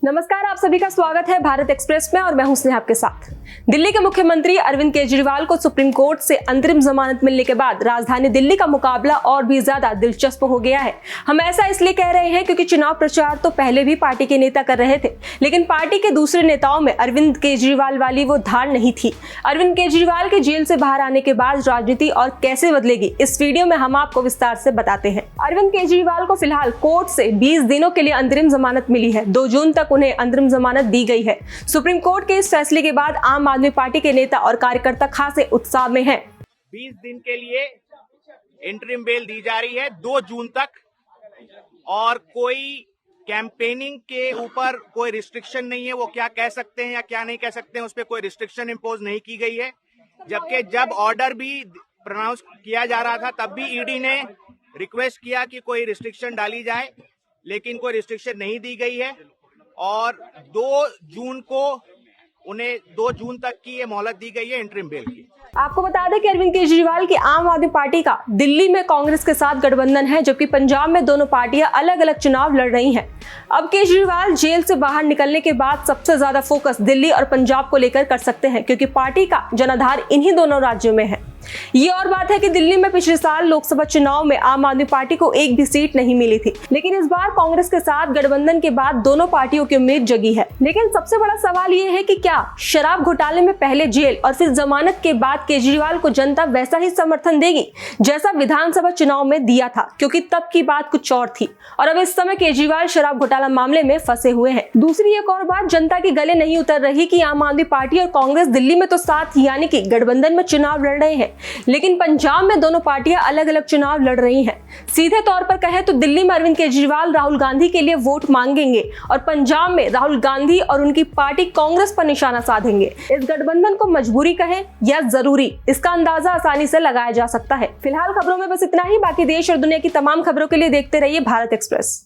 नमस्कार, आप सभी का स्वागत है भारत एक्सप्रेस में और मैं हूं स्नेहा आपके साथ। दिल्ली के मुख्यमंत्री अरविंद केजरीवाल को सुप्रीम कोर्ट से अंतरिम जमानत मिलने के बाद राजधानी दिल्ली का मुकाबला और भी ज्यादा दिलचस्प हो गया है। हम ऐसा इसलिए कह रहे हैं क्योंकि चुनाव प्रचार तो पहले भी पार्टी के नेता कर रहे थे, लेकिन पार्टी के दूसरे नेताओं में अरविंद केजरीवाल वाली वो धार नहीं थी। अरविंद केजरीवाल के जेल से बाहर आने के बाद राजनीति और कैसे बदलेगी, इस वीडियो में हम आपको विस्तार से बताते हैं। अरविंद केजरीवाल को फिलहाल कोर्ट से 20 दिनों के लिए अंतरिम जमानत मिली है। 2 जून तक उन्हें अंतरिम जमानत दी गई है। सुप्रीम कोर्ट के इस फैसले के बाद आम आदमी पार्टी के नेता और कार्यकर्ता खासे उत्साह में हैं। 20 दिन के लिए इंटरिम बेल दी जा रही है 2 जून तक, और कोई कैंपेनिंग के ऊपर कोई रिस्ट्रिक्शन नहीं है। वो क्या कह सकते हैं या क्या नहीं कह सकते हैं, उस पर कोई रिस्ट्रिक्शन इम्पोज नहीं की गई है। जबकि जब ऑर्डर भी प्रोनाउंस किया जा रहा था तब भी ईडी ने रिक्वेस्ट किया कि कोई रिस्ट्रिक्शन डाली जाए, लेकिन कोई रिस्ट्रिक्शन नहीं दी गई है। और 2 जून को उन्हें 2 जून तक की ये मोहलत दी गई है इंटरिम बेल की। आपको बता दें कि अरविंद केजरीवाल की आम आदमी पार्टी का दिल्ली में कांग्रेस के साथ गठबंधन है, जबकि पंजाब में दोनों पार्टियां अलग अलग चुनाव लड़ रही हैं। अब केजरीवाल जेल से बाहर निकलने के बाद सबसे ज्यादा फोकस दिल्ली और पंजाब को लेकर कर सकते हैं, क्योंकि पार्टी का जनाधार इन्हीं दोनों राज्यों में है। ये और बात है कि दिल्ली में पिछले साल लोकसभा चुनाव में आम आदमी पार्टी को एक भी सीट नहीं मिली थी, लेकिन इस बार कांग्रेस के साथ गठबंधन के बाद दोनों पार्टियों की उम्मीद जगी है। लेकिन सबसे बड़ा सवाल ये है कि क्या शराब घोटाले में पहले जेल और फिर जमानत के बाद केजरीवाल को जनता वैसा ही समर्थन देगी जैसा विधानसभा चुनाव में दिया था, क्योंकि तब की बात कुछ और थी और अब इस समय केजरीवाल शराब घोटाला मामले में फंसे हुए हैं। दूसरी एक और बात, जनता के गले नहीं उतर रही कि आम आदमी पार्टी और कांग्रेस दिल्ली में तो साथ यानी कि गठबंधन में चुनाव लड़ रहे हैं, लेकिन पंजाब में दोनों पार्टियां अलग अलग चुनाव लड़ रही हैं। सीधे तौर पर कहें तो दिल्ली में अरविंद केजरीवाल राहुल गांधी के लिए वोट मांगेंगे और पंजाब में राहुल गांधी और उनकी पार्टी कांग्रेस पर निशाना साधेंगे। इस गठबंधन को मजबूरी कहें या जरूरी, इसका अंदाजा आसानी से लगाया जा सकता है। फिलहाल खबरों में बस इतना ही। बाकी देश और दुनिया की तमाम खबरों के लिए देखते रहिए भारत एक्सप्रेस।